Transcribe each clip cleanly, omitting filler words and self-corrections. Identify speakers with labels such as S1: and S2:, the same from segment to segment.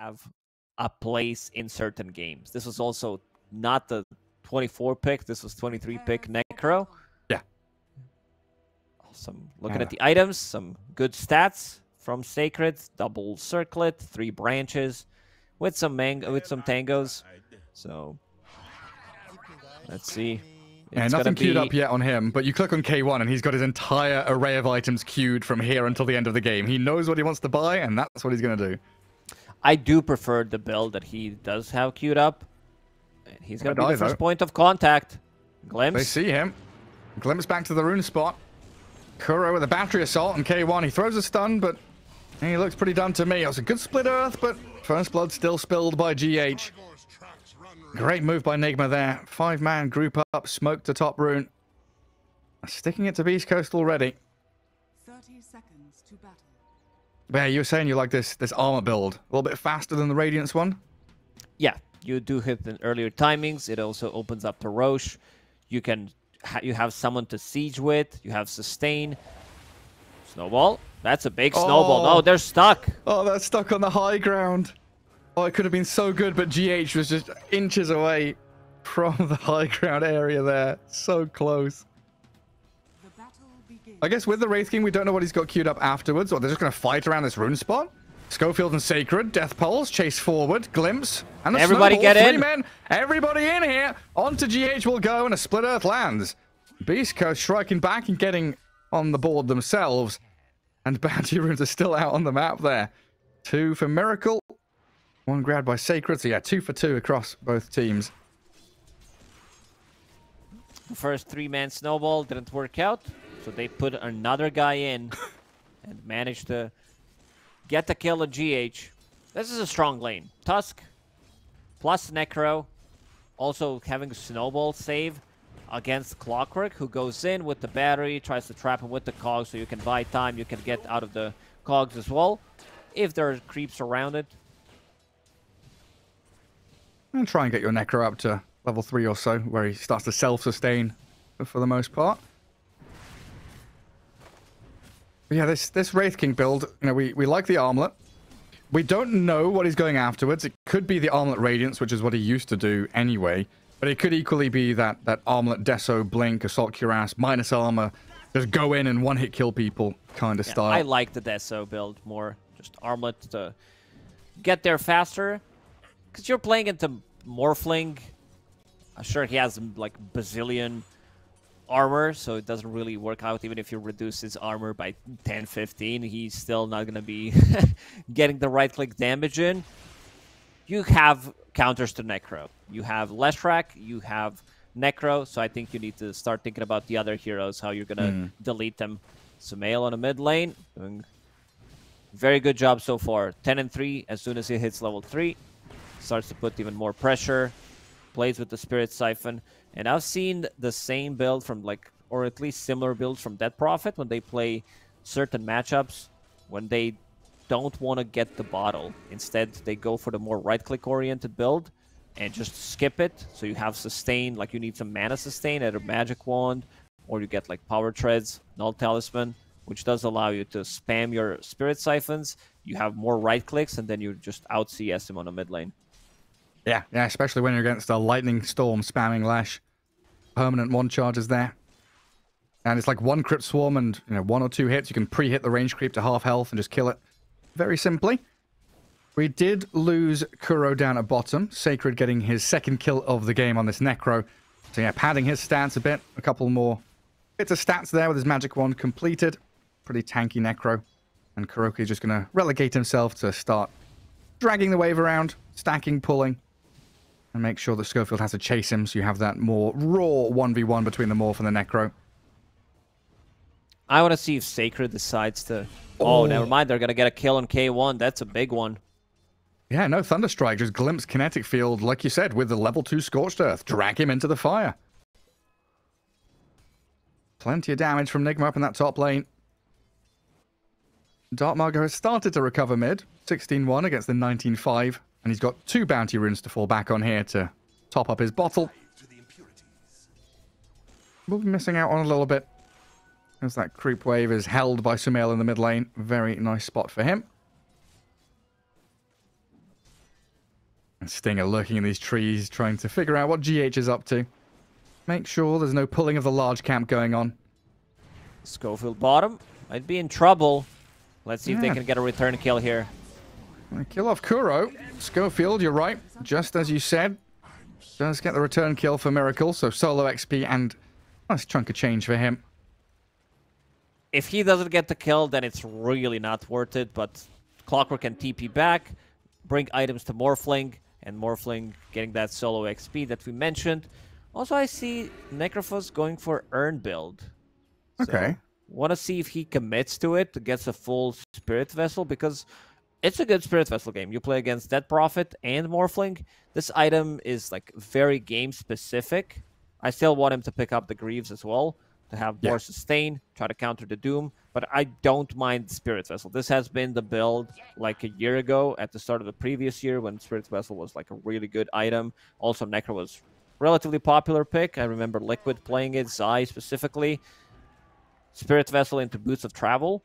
S1: have a place in certain games. This was also not the 24 pick. This was 23 pick Necro.
S2: Yeah.
S1: Some looking at the items, some good stats from Sacred. Double circlet, 3 branches, with some tangos. So let's see.
S2: Yeah, nothing queued up yet on him, but you click on K1 and he's got his entire array of items queued from here until the end of the game. He knows what he wants to buy, and that's what he's going to do.
S1: I do prefer the build that he does have queued up. He's going to be the first point of contact. Glimpse.
S2: They see him. Glimpse back to the rune spot. Kuro with a battery assault on K1. He throws a stun, but he looks pretty done to me. It was a good split earth, but first blood still spilled by GH. Great move by Nigma there. 5-man group up, smoke to top rune. Sticking it to Beast Coast already.
S3: 30 seconds to battle.
S2: Yeah, you were saying you like this armor build. A little bit faster than the Radiance one?
S1: Yeah, you do hit the earlier timings. It also opens up to Roche. You can you have someone to siege with. You have sustain. Snowball. That's a big snowball. No, they're stuck.
S2: Oh, they're stuck on the high ground. Oh, it could have been so good, but GH was just inches away from the high ground area there. So close.
S3: The battle begins.
S2: I guess with the Wraith King, we don't know what he's got queued up afterwards, or they're just going to fight around this rune spot. Schofield and Sacred, Death Pulse, chase forward, Glimpse, and
S1: everybody
S2: snowball.
S1: get in.
S2: 3 men, everybody in here. Onto GH will go, and a split earth lands. Beast Coast striking back and getting on the board themselves. And bounty runes are still out on the map there. 2 for Miracle. 1 grabbed by Sacred. So yeah, 2 for 2 across both teams.
S1: The first 3-man snowball didn't work out. So they put another guy in and managed to get the kill on GH. This is a strong lane. Tusk plus Necro. Also having a snowball save against Clockwork, who goes in with the battery, tries to trap him with the cogs so you can buy time. You can get out of the cogs as well if there are creeps around it.
S2: And try and get your Necro up to level 3 or so, where he starts to self-sustain for the most part. But yeah, this Wraith King build, you know, we like the armlet. We don't know what he's going afterwards. It could be the armlet Radiance, which is what he used to do anyway. But it could equally be that armlet Deso, Blink, Assault Cuirass, minus armor, just go in and one-hit kill people kind of style.
S1: I like the Deso build more. Just armlet to get there faster. Because you're playing into Morphling. I'm sure he has like bazillion armor, so it doesn't really work out. Even if you reduce his armor by 10, 15, he's still not going to be getting the right-click damage in. You have counters to Necro. You have Leshrac, you have Necro, so I think you need to start thinking about the other heroes, how you're going to delete them. Sumail on a mid lane, doing very good job so far. 10 and 3 as soon as he hits level 3. Starts to put even more pressure. Plays with the Spirit Siphon. And I've seen the same build from or at least similar builds from Dead Prophet when they play certain matchups. When they don't want to get the bottle. Instead, they go for the more right-click oriented build and just skip it. So you have sustain, like you need some mana sustain, either Magic Wand, or you get like Power Treads, Null Talisman, which does allow you to spam your Spirit Siphons. You have more right-clicks, and then you just out-CS him on a mid lane.
S2: Yeah, especially when you're against a Lightning Storm spamming Lash. Permanent 1 charges there. And it's like 1 crit swarm and 1 or 2 hits. You can pre-hit the range creep to half health and just kill it. Very simply. We did lose Kuro down at bottom. Sacred getting his 2nd kill of the game on this Necro. So yeah, padding his stats a bit. A couple more bits of stats there with his magic wand completed. Pretty tanky Necro. And Kuroki just going to relegate himself to start dragging the wave around, stacking, pulling. And make sure that Schofield has to chase him so you have that more raw 1v1 between the Morph and the Necro.
S1: I want to see if Sacred decides to... Oh, never mind. They're going to get a kill on K1. That's a big one.
S2: Yeah, no Thunderstrike. Just glimpse kinetic field, like you said, with the level 2 Scorched Earth. Drag him into the fire. Plenty of damage from Nigma up in that top lane. Dark Margo has started to recover mid. 16-1 against the 19-5. And he's got 2 bounty runes to fall back on here to top up his bottle. We'll be missing out on a little bit. As that creep wave is held by Sumail in the mid lane. Very nice spot for him. And Stinger lurking in these trees, trying to figure out what GH is up to. Make sure there's no pulling of the large camp going on.
S1: Schofield bottom might be in trouble. Let's see if they can get a return kill here.
S2: Kill off Kuro. Schofield, you're right. Just as you said. Does get the return kill for Miracle, so solo XP and nice chunk of change for him.
S1: If he doesn't get the kill, then it's really not worth it, but Clockwork can TP back, bring items to Morphling, and Morphling getting that solo XP that we mentioned. Also, I see Necrophos going for Earn build.
S2: Okay.
S1: Want to see if he commits to it, gets a full Spirit Vessel, because it's a good Spirit Vessel game. You play against Dead Prophet and Morphling. This item is like very game specific. I still want him to pick up the Greaves as well, to have more sustain, try to counter the Doom, but I don't mind Spirit Vessel. This has been the build like a year ago at the start of the previous year when Spirit Vessel was like a really good item. Also, Necro was relatively popular pick. I remember Liquid playing it, Zai specifically. Spirit Vessel into Boots of Travel.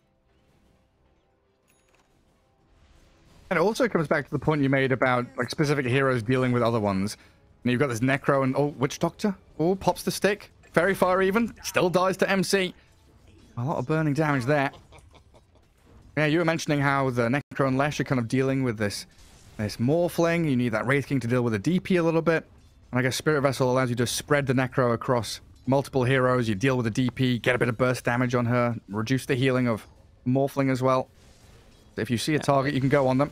S2: And it also comes back to the point you made about like specific heroes dealing with other ones. And you've got this Necro and Witch Doctor. Oh, pops the stick. Very far even. Still dies to MC. A lot of burning damage there. Yeah, you were mentioning how the Necro and Lesh are kind of dealing with this Morphling. You need that Wraith King to deal with the DP a little bit. And I guess Spirit Vessel allows you to spread the Necro across multiple heroes. You deal with the DP, get a bit of burst damage on her, reduce the healing of Morphling as well. If you see a target, you can go on them.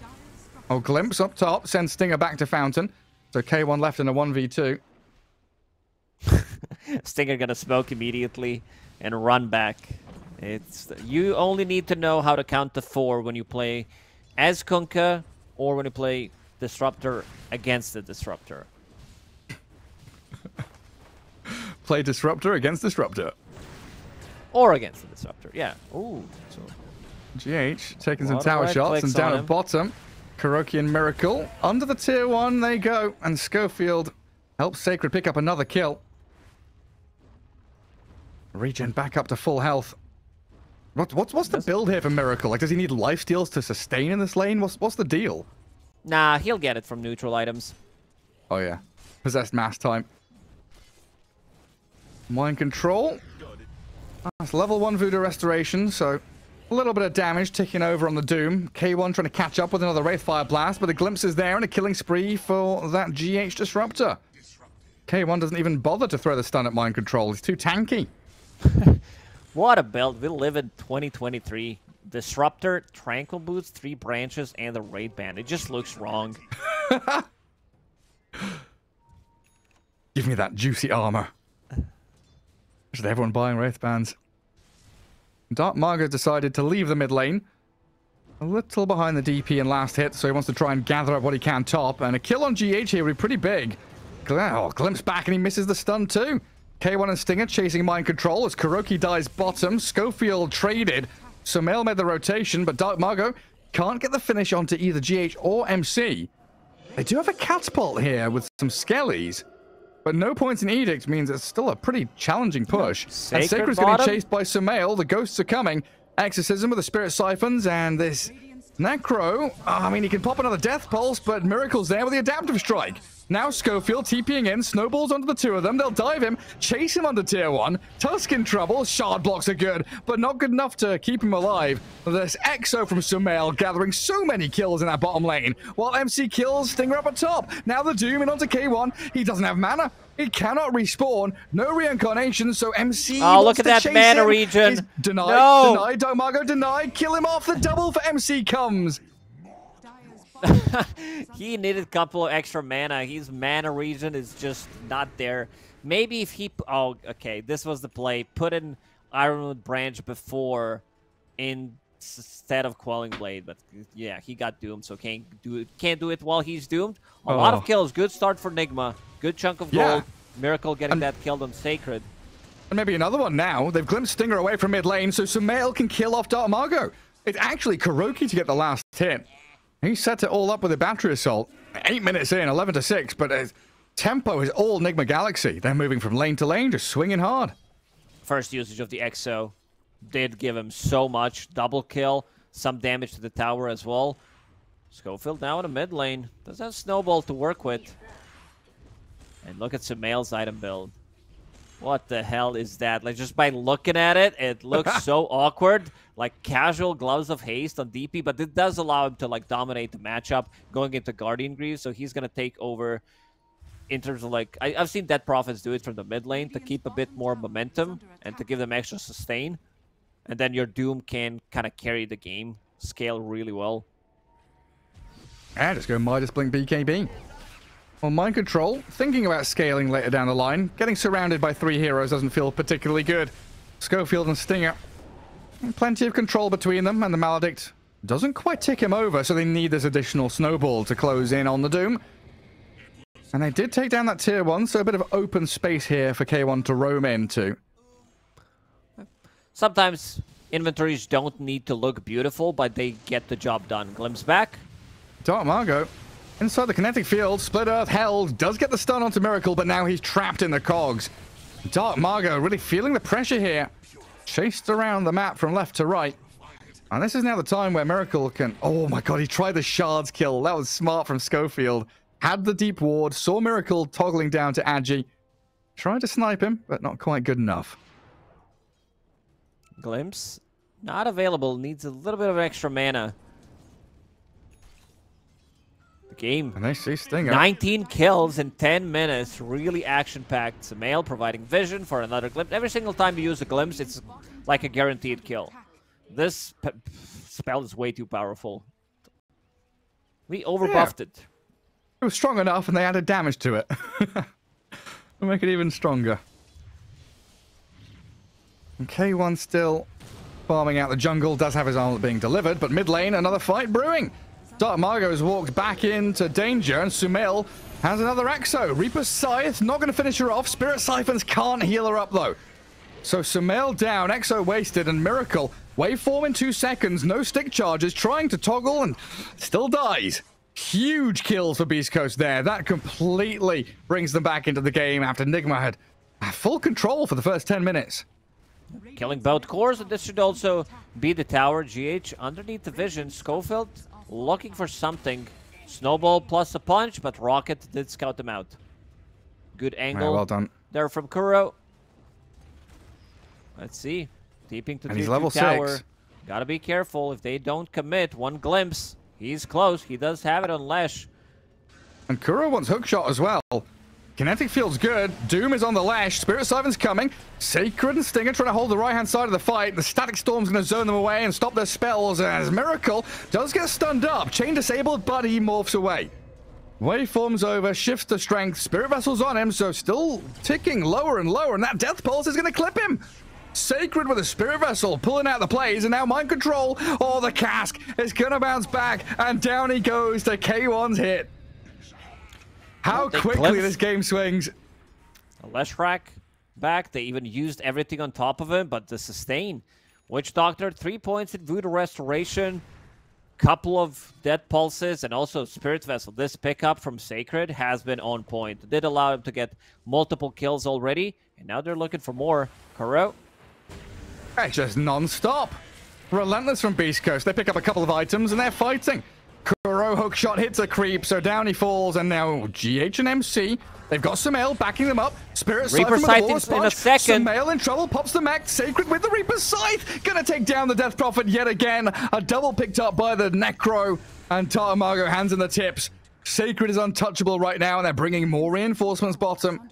S2: Oh, Glimpse up top. Sends Stinger back to Fountain. So K1 left in a 1v2.
S1: Stinger gonna smoke immediately and run back. You only need to know how to count to 4 when you play as Kunkka or when you play Disruptor against the Disruptor.
S2: Play Disruptor against Disruptor.
S1: Or against the Disruptor, yeah. Ooh. So
S2: GH taking some tower shots and down at bottom. Kuroki and Miracle. Under the tier 1 they go. And Schofield helps Sacred pick up another kill. Regen back up to full health. What's the build here for Miracle? Like, does he need lifesteals to sustain in this lane? What's the deal?
S1: Nah, he'll get it from neutral items.
S2: Oh yeah. Possessed mass time. Mind Control. That's level 1 Voodoo Restoration, so a little bit of damage ticking over on the Doom. K1 trying to catch up with another Wraithfire Blast, but the Glimpse is there and a killing spree for that GH Disruptor. K1 doesn't even bother to throw the stun at Mind Control. He's too tanky.
S1: What a build. We live in 2023. Disruptor, Tranquil Boots, 3 branches, and the Raid Band. It just looks wrong.
S2: Give me that juicy armor. Should everyone buying Wraith Bands? Dark Margot decided to leave the mid lane. A little behind the DP in last hit, so he wants to try and gather up what he can top. And a kill on GH here would be pretty big. Oh, Glimpse back and he misses the stun too. K1 and Stinger chasing Mind Control as Kuroki dies bottom. Schofield traded. Sumail made the rotation, but Dark Margot can't get the finish onto either GH or MC. They do have a catapult here with some skellies. But no points in Edict means it's still a pretty challenging push. And Sacred's getting chased by Sumail. The ghosts are coming. Exorcism with the Spirit Siphons and this Necro. I mean, he can pop another Death Pulse, but Miracle's there with the Adaptive Strike. Now Schofield TPing in, snowballs onto the 2 of them. They'll dive him, chase him under tier 1. Tusk in trouble. Shard blocks are good, but not good enough to keep him alive. This Exo from Sumail gathering so many kills in that bottom lane, while MC kills Stinger up at top. Now the Doom in onto K1. He doesn't have mana. He cannot respawn. No reincarnation, so MC
S1: look at that mana regen.
S2: Denied, denied. Dark Margot denied. Kill him off. The double for MC comes.
S1: He needed a couple of extra mana. His mana regen is just not there. Maybe if he... Oh, okay. This was the play. Put in Ironwood Branch before instead of Quelling Blade. But yeah, he got doomed, so can't do it while he's doomed. A lot of kills. Good start for Nigma. Good chunk of gold. Miracle getting that killed on Sacred.
S2: And maybe another one now. They've glimpsed Stinger away from mid lane, so Sumail can kill off Dark Margot. It's actually Kuroki to get the last hit. He set it all up with a battery assault. 8 minutes in, 11 to 6, but his tempo is all Nigma Galaxy. They're moving from lane to lane, just swinging hard.
S1: First usage of the Exo did give him so much. Double kill, some damage to the tower as well. Schofield now in the mid lane. Does have Snowball to work with. And look at Sumail's item build. What the hell is that? Like, just by looking at it, it looks so awkward. Like, casual Gloves of Haste on DP, but it does allow him to, like, dominate the matchup going into Guardian Greaves, so he's going to take over in terms of, like... I've seen Dead Prophets do it from the mid lane to keep a bit more momentum and to give them extra sustain. And then your Doom can kind of carry the game, scale really well.
S2: And just go Midas Blink BKB. Well, Mind Control, thinking about scaling later down the line. Getting surrounded by 3 heroes doesn't feel particularly good. Schofield and Stinger. Plenty of control between them, and the Maledict doesn't quite tick him over, so they need this additional snowball to close in on the Doom. And they did take down that tier 1, so a bit of open space here for K1 to roam into.
S1: Sometimes inventories don't need to look beautiful, but they get the job done. Glimpse back.
S2: Dark Margot. Inside the kinetic field, Split Earth held, does get the stun onto Miracle, but now he's trapped in the cogs. Dark Margot really feeling the pressure here. Chased around the map from left to right. And this is now the time where Miracle can... Oh my god, he tried the shards kill. That was smart from Schofield. Had the deep ward, saw Miracle toggling down to Agi. Tried to snipe him, but not quite good enough.
S1: Glimpse. Not available. Needs a little bit of extra mana. Game.
S2: And they see Stinger.
S1: 19 kills in 10 minutes. Really action-packed. Sumail providing vision for another glimpse. Every single time you use a glimpse, it's like a guaranteed kill. This spell is way too powerful. We overbuffed it.
S2: It was strong enough and they added damage to it. To make it even stronger. And K1 still farming out the jungle. Does have his armlet being delivered, but mid lane, another fight brewing. Dark Margot has walked back into danger, and Sumail has another Exo. Reaper's Scythe, not going to finish her off. Spirit Siphons can't heal her up, though. So Sumail down, Exo wasted, and Miracle, waveform in 2 seconds, no stick charges, trying to toggle, and still dies. Huge kills for Beast Coast there. That completely brings them back into the game after Nigma had full control for the first 10 minutes.
S1: Killing both cores, and this should also be the tower. GH underneath the vision. Schofield looking for something. Snowball plus a punch, but Rocket did scout them out. Good angle.
S2: Yeah, well done.
S1: There from Kuro. Let's see. Deeping to
S2: the
S1: level tower.
S2: 6.
S1: Gotta be careful if they don't commit. One glimpse. He's close. He does have it on Lesh.
S2: And Kuro wants hookshot as well. Kinetic field's good. Doom is on the lash. Spirit Siphon's coming. Sacred and Stinger trying to hold the right-hand side of the fight. The Static Storm's going to zone them away and stop their spells as Miracle does get stunned up. Chain disabled, but he morphs away. Waveform's over. Shifts to strength. Spirit Vessel's on him, so still ticking lower and lower. And that Death Pulse is going to clip him. Sacred with a Spirit Vessel pulling out the plays, and now Mind Control. Oh, the cask is going to bounce back, and down he goes to K1's hit. How quickly this game swings.
S1: A Leshrac back. They even used everything on top of him, but the sustain. Witch Doctor, 3 points in Voodoo Restoration. Couple of Dead Pulses, and also Spirit Vessel. This pickup from Sacred has been on point. It did allow him to get multiple kills already, and now they're looking for more. Kuro.
S2: It's just non-stop. Relentless from Beast Coast. They pick up a couple of items, and they're fighting. Kuro hookshot hits a creep, so down he falls, and now GH and MC, they've got Sumail backing them up. Spirit
S1: Reaper
S2: Scythe
S1: in a second.
S2: Sumail in trouble, pops the mech. Sacred with the Reaper Scythe, gonna take down the Death Prophet yet again. A double picked up by the Necro, and Dark Margot hands in the tips. Sacred is untouchable right now, and they're bringing more reinforcements bottom.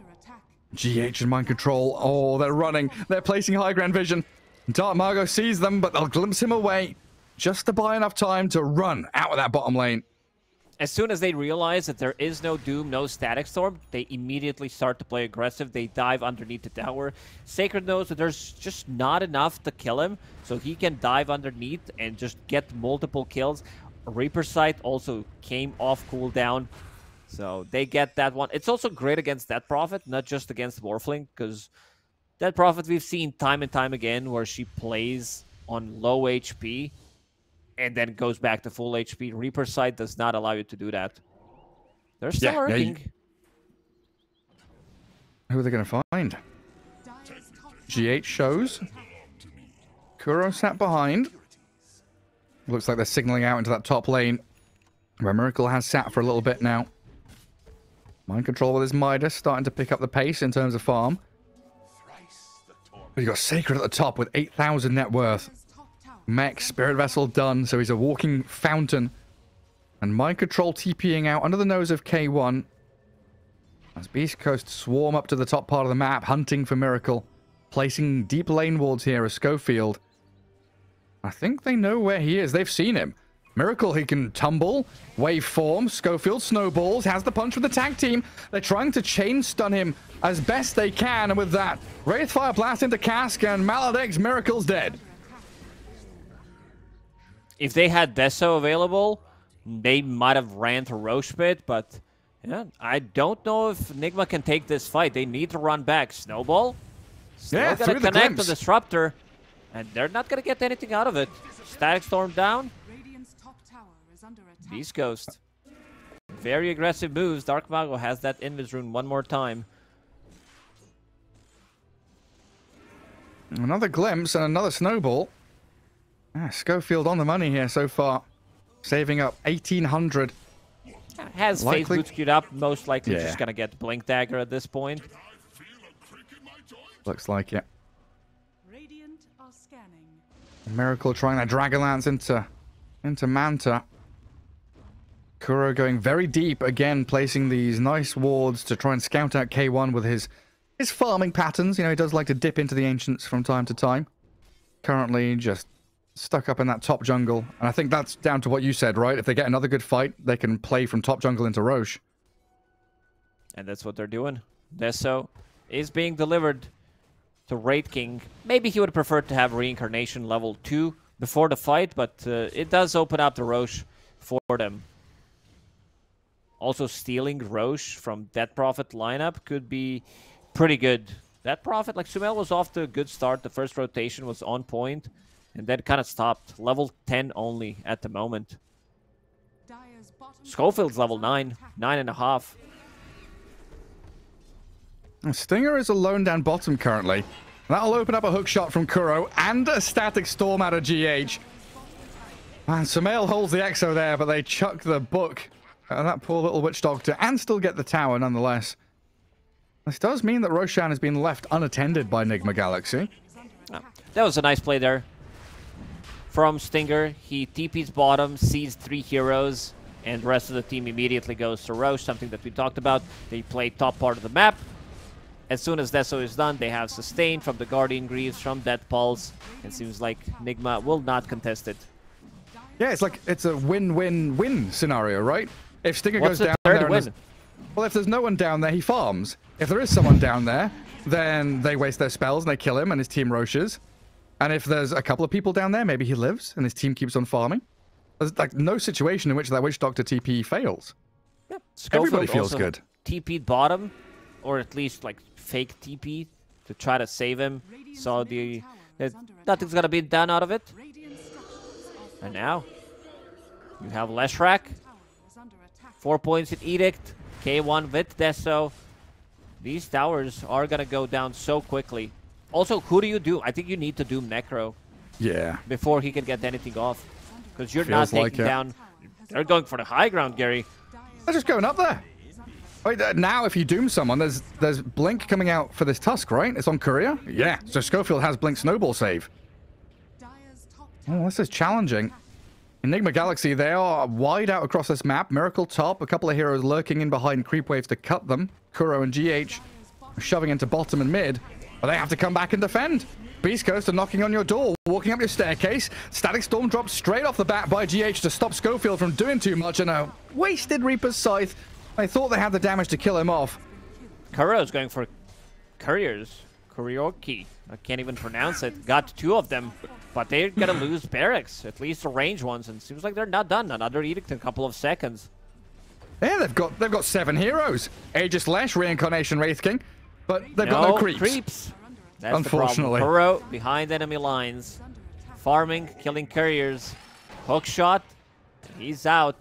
S2: GH and Mind Control, oh, they're running. They're placing high ground vision. Dark Margot sees them, but they'll glimpse him away. Just to buy enough time to run out of that bottom lane.
S1: As soon as they realize that there is no Doom, no Static Storm, they immediately start to play aggressive. They dive underneath the tower. Sacred knows that there's just not enough to kill him, so he can dive underneath and just get multiple kills. Reaper Sight also came off cooldown, so they get that one. It's also great against Dead Prophet, not just against Morphling, because Dead Prophet we've seen time and time again where she plays on low HP and then goes back to full HP. Reaper Sight does not allow you to do that. They're still working.
S2: Who are they going to find? GH shows. Kuro sat behind. Looks like they're signaling out into that top lane. where Miracle has sat for a little bit now. Mind control with his Midas, starting to pick up the pace in terms of farm. But you got Sacred at the top with 8,000 net worth. Mech, Spirit Vessel done, so he's a walking fountain. And Mind Control TPing out under the nose of K1. As Beast Coast swarm up to the top part of the map, hunting for Miracle. Placing deep lane wards here as Schofield. I think they know where he is. They've seen him. Miracle, he can tumble, waveform, Schofield snowballs, has the punch with the tag team. They're trying to chain stun him as best they can, and with that, Wraithfire blast into Cask, and Maledict's Miracle's dead.
S1: If they had Deso available, they might have ran to Roche Pit, but yeah, I don't know if Nigma can take this fight. They need to run back. Snowball, still gonna connect the Disruptor, and they're not gonna get anything out of it. Static Storm down. Beast Ghost. Very aggressive moves. Dark Mago has that Invis rune one more time.
S2: Another glimpse and another snowball. Schofield on the money here so far. Saving up 1,800.
S1: Has Phase Boot queued up. Most likely just going to get Blink Dagger at this point.
S2: Looks like it.
S3: Radiant are scanning.
S2: Miracle trying that Dragonlance into Manta. Kuro going very deep, again placing these nice wards to try and scout out K1 with his farming patterns. You know, he does like to dip into the Ancients from time to time. Currently just stuck up in that top jungle. And I think that's down to what you said, right? If they get another good fight, they can play from top jungle into Roche.
S1: And that's what they're doing. Deso is being delivered to Wraith King. Maybe he would have preferred to have Reincarnation level 2 before the fight, but it does open up the Roche for them. Also, stealing Roche from Death Prophet lineup could be pretty good. Death Prophet, like Sumail was off to a good start. The first rotation was on point, and then kind of stopped. Level 10 only at the moment. Schofield's level 9, 9.5.
S2: Stinger is alone down bottom currently. That'll open up a hook shot from Kuro and a static storm out of GH. And Sumail holds the Exo there, but they chuck the book. That poor little Witch Doctor, and still get the tower nonetheless. This does mean that Roshan has been left unattended by Nigma Galaxy.
S1: Oh, that was a nice play there. From Stinger, he TP's bottom, sees 3 heroes, and the rest of the team immediately goes to Roche, something that we talked about. They play top part of the map. As soon as Deso is done, they have Sustain from the Guardian Greaves, from Death Pulse. It seems like Nigma will not contest it.
S2: Yeah, it's like it's a win-win-win scenario, right? If Stinger goes down there, well, if there's no one down there, he farms. If there is someone down there, then they waste their spells and they kill him and his team Roches. And if there's a couple of people down there, maybe he lives and his team keeps on farming. There's like no situation in which that Witch Doctor TP fails.
S1: Yep.
S2: Everybody feels good.
S1: TP'd bottom, or at least like fake TP to try to save him. So nothing's gonna be done out of it. And now you have Leshrac. 4 points in Edict. K1 with Deso. These towers are going to go down so quickly. Also, who do you do? I think you need to doom Necro.
S2: Yeah.
S1: Before he can get anything off. Because you're not taking down... They're going for the high ground, Gary.
S2: They're just going up there. Wait, now if you doom someone, there's Blink coming out for this Tusk, right? It's on Courier? Yeah. So Schofield has Blink Snowball save. Oh, this is challenging. Enigma Galaxy, they are wide out across this map. Miracle top, a couple of heroes lurking in behind creep waves to cut them. Kuro and GH shoving into bottom and mid, but they have to come back and defend. Beast Coast are knocking on your door, walking up your staircase. Static Storm drops straight off the bat by GH to stop Schofield from doing too much, and a wasted Reaper's Scythe. They thought they had the damage to kill him off.
S1: Kuro's going for Couriers. Kurioki. I can't even pronounce it. Got 2 of them. But they're gonna lose barracks, at least the range ones, and it seems like they're not done. Another Edict in a couple of seconds.
S2: Yeah, they've got 7 heroes. Aegis Lash, Reincarnation Wraith King, but they've got no creeps.
S1: That's
S2: unfortunately.
S1: The problem. Kuro behind enemy lines, farming, killing couriers. Hook shot, he's out.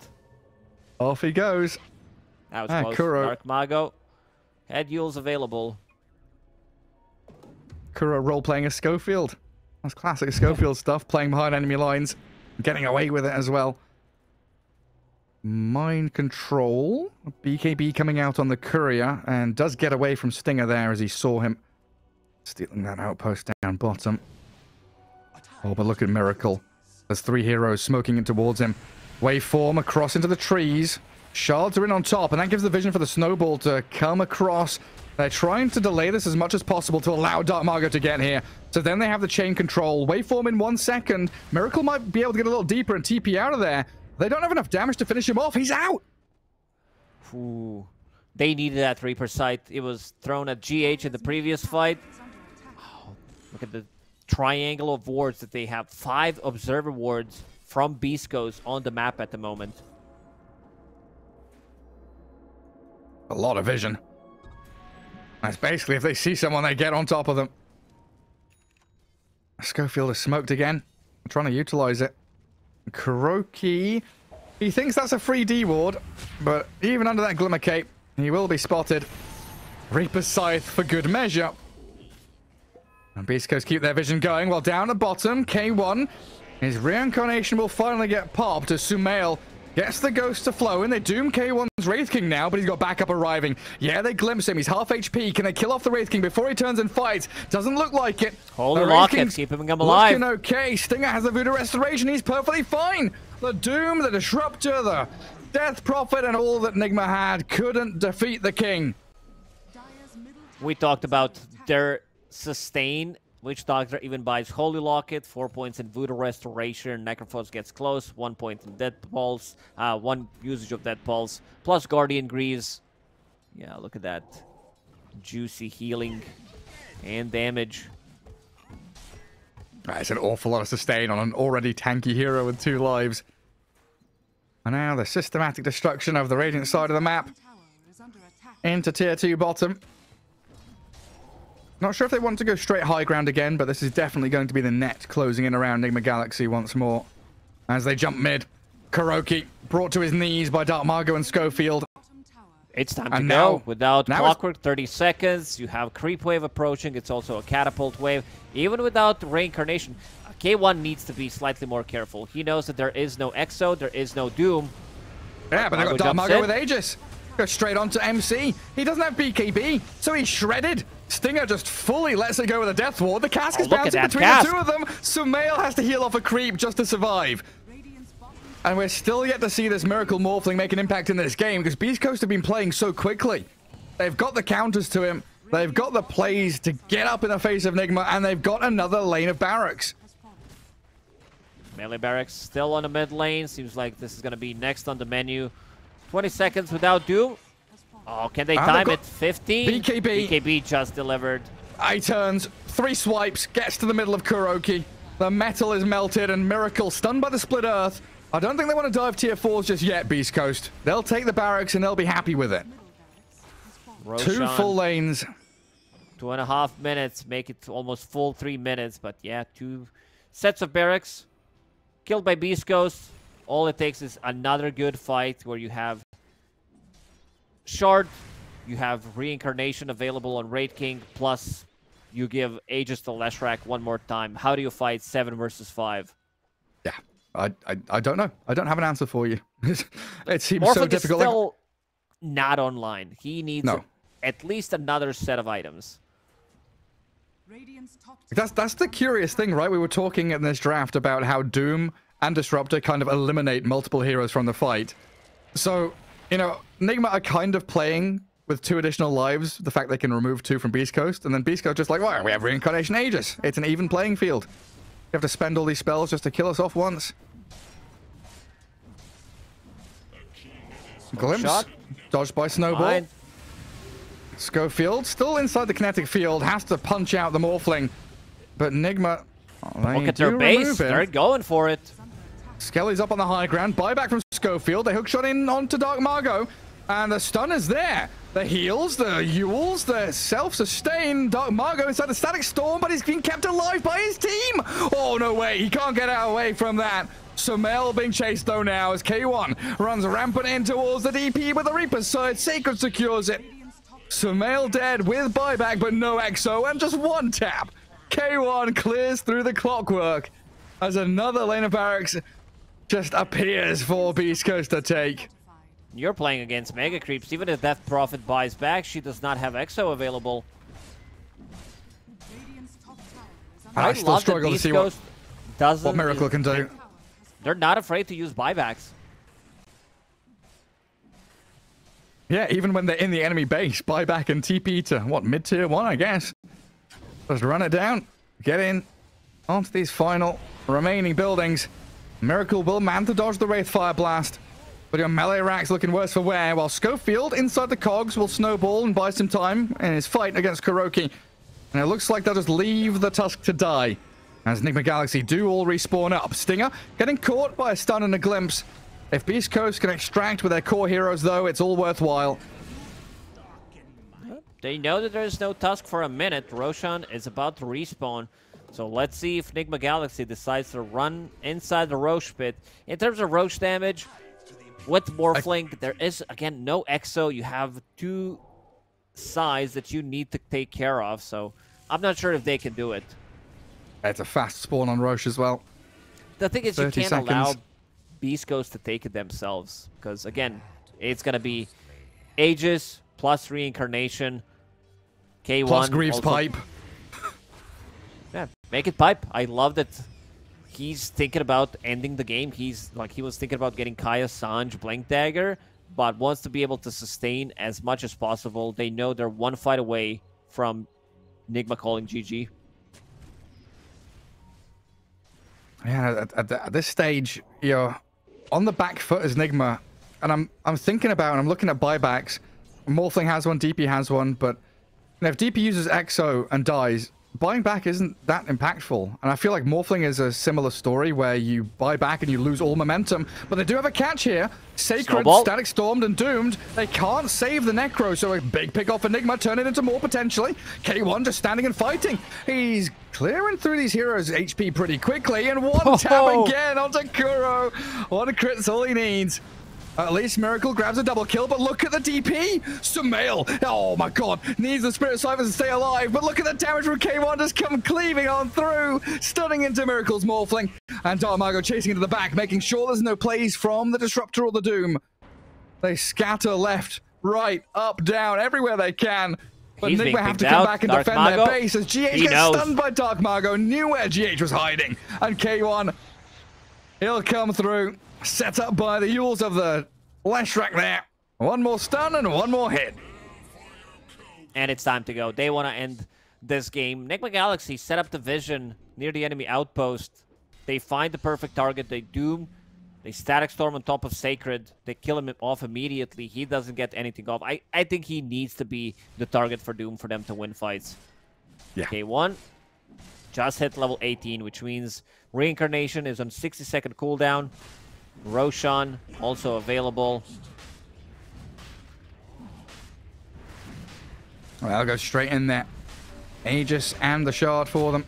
S2: Off he goes.
S1: That was close.
S2: Kuro.
S1: Dark Mago. Head Yules available.
S2: Kuro role-playing as Schofield. That's classic Schofield stuff, playing behind enemy lines, getting away with it as well. Mind control. BKB coming out on the courier and does get away from Stinger there as he saw him stealing that outpost down bottom. Oh, but look at Miracle. There's 3 heroes smoking in towards him. Waveform across into the trees. Shards are in on top, and that gives the vision for the snowball to come across. They're trying to delay this as much as possible to allow Dark Margo to get here. So then they have the chain control. Waveform in 1 second. Miracle might be able to get a little deeper and TP out of there. They don't have enough damage to finish him off. He's out.
S1: Ooh. They needed that Reaper sight. It was thrown at GH in the previous fight. Oh, look at the triangle of wards that they have. 5 observer wards from Beast Coast on the map at the moment.
S2: A lot of vision. That's basically if they see someone, they get on top of them. Schofield is smoked again. I'm trying to utilize it. Kuroki, he thinks that's a free D ward, but even under that Glimmer Cape, he will be spotted. Reaper's Scythe for good measure. And Beast Coast keep their vision going, while down at bottom, K1, his reincarnation will finally get popped as Sumail gets the ghost to flow in. They doom K1's Wraith King now, but he's got backup arriving. Yeah, they glimpse him. He's half HP. Can they kill off the Wraith King before he turns and fights? Doesn't look like it.
S1: Holy Lockets, keeping him alive.
S2: Looking okay. Stinger has the Voodoo Restoration. He's perfectly fine. The Doom, the Disruptor, the Death Prophet, and all that Nigma had couldn't defeat the King.
S1: We talked about their sustain. Witch Doctor even buys Holy Locket, 4 points in Voodoo Restoration. Necrophos gets close, 1 point in Dead Pulse, 1 usage of Dead Pulse, plus Guardian Greaves. Yeah, look at that. Juicy healing and damage.
S2: It's an awful lot of sustain on an already tanky hero with 2 lives. And now the systematic destruction of the Radiant side of the map. Into tier 2 bottom. Not sure if they want to go straight high ground again, but this is definitely going to be the net closing in around Nigma Galaxy once more. As they jump mid, Kuroki brought to his knees by Dark Margo and Schofield.
S1: It's time to go. Without Clockwork, 30 seconds. You have Creep Wave approaching. It's also a Catapult Wave. Even without Reincarnation, K1 needs to be slightly more careful. He knows that there is no Exo, there is no Doom.
S2: Yeah, but they've got Dark Margo with Aegis. Go straight on to MC. He doesn't have BKB, so he's shredded. Stinger just fully lets it go with a Death Ward. The cask is bouncing between the 2 of them. Sumail has to heal off a creep just to survive. And we're still yet to see this Miracle Morphling make an impact in this game because Beast Coast have been playing so quickly. They've got the counters to him. They've got the plays to get up in the face of Nigma, and they've got another lane of barracks.
S1: Melee barracks still on the mid lane. Seems like this is going to be next on the menu. 20 seconds without Doom. Oh, can they time it? 15?
S2: BKB.
S1: BKB just delivered.
S2: Eye turns, 3 swipes, gets to the middle of Kuroki. The metal is melted, and Miracle stunned by the Split Earth. I don't think they want to dive tier 4s just yet, Beast Coast. They'll take the barracks, and they'll be happy with it.
S1: Roshan,
S2: 2 full lanes.
S1: 2.5 minutes, make it almost full 3 minutes. But yeah, 2 sets of barracks. Killed by Beast Coast. All it takes is another good fight where you have Shard, you have Reincarnation available on Wraith King, plus you give Aegis to Leshrac 1 more time. How do you fight 7 versus 5?
S2: Yeah, I don't know. I don't have an answer for you. It seems
S1: Morphling
S2: so difficult.
S1: Is still not online. He needs at least another set of items.
S2: That's the curious thing, right? We were talking in this draft about how Doom and Disruptor kind of eliminate multiple heroes from the fight. So, you know, Nigma are kind of playing with 2 additional lives, the fact they can remove 2 from Beast Coast, and then Beast Coast just like, well, we have Reincarnation Aegis. It's an even playing field. You have to spend all these spells just to kill us off once. Glimpse. Shot. Dodged by Snowball. Fine. Schofield, still inside the kinetic field, has to punch out the Morphling. But Nigma...
S1: Look at their base. They're going for it.
S2: Skelly's up on the high ground. Buyback from Schofield. They hookshot in onto Dark Margo. And the stun is there. The heals, the Yules, the self-sustain. Dark Margo inside the Static Storm, but he's been kept alive by his team. Oh, no way. He can't get away from that. Sumail being chased, though, now as K1 runs rampant in towards the DP with the Reaper's side. Sacred secures it. Sumail dead with buyback, but no Exo, and just 1 tap. K1 clears through the clockwork as another lane of barracks just appears for Beast Coast to take.
S1: You're playing against Mega Creeps. Even if Death Prophet buys back, she does not have Exo available.
S2: I still struggle to see what Miracle can do.
S1: They're not afraid to use buybacks.
S2: Yeah, even when they're in the enemy base, buyback and TP to, what, mid-tier 1, I guess. Just run it down, get in onto these final remaining buildings. Miracle will man to dodge the Wraith Fire Blast, but your melee rack's looking worse for wear, while Schofield inside the cogs will snowball and buy some time in his fight against Kuroki. And it looks like they'll just leave the Tusk to die, as Nigma Galaxy do all respawn up. Stinger getting caught by a stun and a glimpse. If Beast Coast can extract with their core heroes, though, it's all worthwhile.
S1: They know that there's no Tusk for a minute. Roshan is about to respawn. So let's see if Nigma Galaxy decides to run inside the Roche pit. In terms of Roche damage, with Morphling, there is, again, no Exo. You have 2 sides that you need to take care of. So I'm not sure if they can do it.
S2: It's a fast spawn on Roche as well.
S1: The thing is, you can't allow Beast Coast to take it themselves. Because, again, it's going to be Aegis plus Reincarnation. K1
S2: plus Greaves
S1: also,
S2: Pipe.
S1: Yeah, make it Pipe. I love that he's thinking about ending the game. He was thinking about getting Kaya, Sanj, Blink Dagger, but wants to be able to sustain as much as possible. They know they're one fight away from Nigma calling GG.
S2: Yeah, at this stage, you're on the back foot as Nigma, and I'm thinking about, and I'm looking at buybacks. Morphling has one, DP has one, but you know, if DP uses Exo and dies, buying back isn't that impactful. And I feel like Morphling is a similar story where you buy back and you lose all momentum. But they do have a catch here. Sacred,
S1: Snowball.
S2: Static Stormed, and Doomed. They can't save the Necro, so a big pick off for Nigma, turn it into more potentially. K1 just standing and fighting. He's clearing through these heroes' HP pretty quickly, and one tap again onto Kuro. One crit's all he needs. At least Miracle grabs a double kill, but look at the DP! Sumail! Oh my god, needs the Spirit Ciphers to stay alive, but look at the damage from K1 just come cleaving on through, stunning into Miracle's Morphling, and Darmago chasing into the back, making sure there's no plays from the Disruptor or the Doom. They scatter left, right, up, down, everywhere they can, but Nigma have to come back and defend their base as GH gets stunned by Dark Mago, knew where GH was hiding, and K1, he'll come through. Set up by the Yules of the Leshrac there. One more stun and one more hit.
S1: And it's time to go. They want to end this game. Nigma Galaxy set up the vision near the enemy outpost. They find the perfect target. They Doom. They Static Storm on top of Sacred. They kill him off immediately. He doesn't get anything off. I think he needs to be the target for Doom for them to win fights.
S2: Yeah.
S1: K1 just hit level 18, which means Reincarnation is on 60-second cooldown. Roshan also available.
S2: Well, I'll go straight in there. Aegis and the shard for them.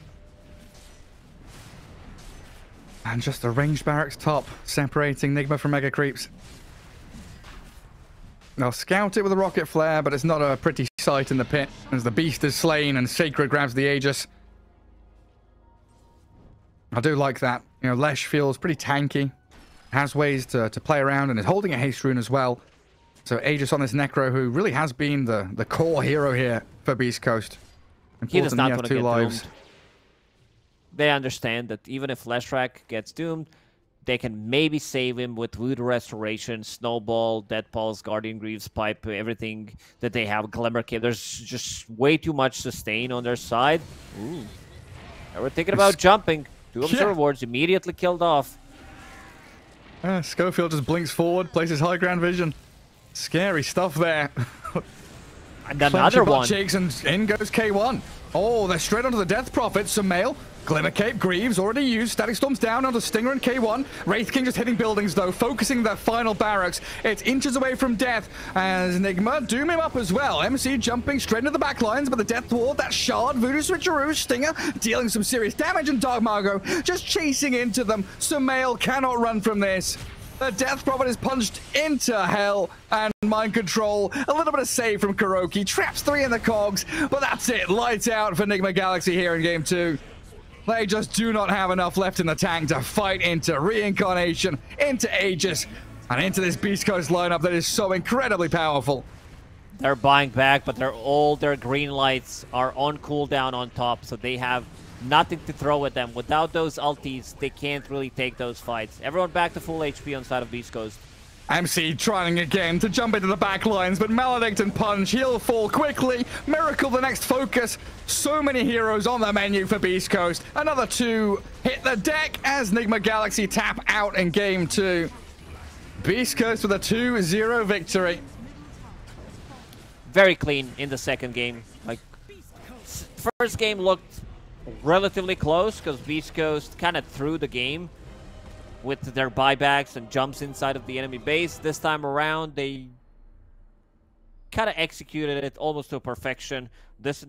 S2: And just a ranged barracks top, separating Nigma from Mega Creeps. They'll scout it with a rocket flare, but it's not a pretty sight in the pit, as the beast is slain and Sacred grabs the Aegis. I do like that. You know, Lesh feels pretty tanky. Has ways to play around and is holding a haste rune as well. So Aegis on this Necro, who really has been the core hero here for Beast Coast.
S1: He does not want to get doomed. They understand that even if Leshrac gets doomed, they can maybe save him with Voodoo Restoration, Snowball, Dead Pulse, Guardian Greaves, Pipe, everything that they have, Glimmer Cape. There's just way too much sustain on their side. Ooh. They were thinking about jumping. 2 Observer Wards immediately killed off.
S2: Schofield just blinks forward, places high ground vision. Scary stuff there.
S1: And another one.
S2: Cheeks and in goes K1. Oh, they're straight onto the Death Prophet. Sumail, Glimmer Cape, Greaves already used. Static Storm's down onto Stinger and K1. Wraith King just hitting buildings though, focusing their final barracks. It's inches away from death as Nigma doom him up as well. MC jumping straight into the back lines, but the Death Ward, that shard, Voodoo Switcheroo, Stinger dealing some serious damage, and Dark Mago just chasing into them. Sumail cannot run from this. The Death Prophet is punched into hell, and mind control. A little bit of save from Kuroki. Traps 3 in the cogs, but that's it. Lights out for Nigma Galaxy here in game 2. They just do not have enough left in the tank to fight into Reincarnation, into Aegis, and into this Beast Coast lineup that is so incredibly powerful.
S1: They're buying back, but all their green lights are on cooldown on top, so they have nothing to throw at them. Without those ultis, they can't really take those fights. Everyone back to full HP on side of Beast Coast.
S2: MC trying again to jump into the back lines, but Maledict and Punch, he'll fall quickly. Miracle the next focus. So many heroes on the menu for Beast Coast. Another 2 hit the deck as Nigma Galaxy tap out in game 2. Beast Coast with a 2-0 victory.
S1: Very clean in the second game. Like, first game looked relatively close because Beast Coast kind of threw the game with their buybacks and jumps inside of the enemy base. This time around, they kind of executed it almost to perfection. This next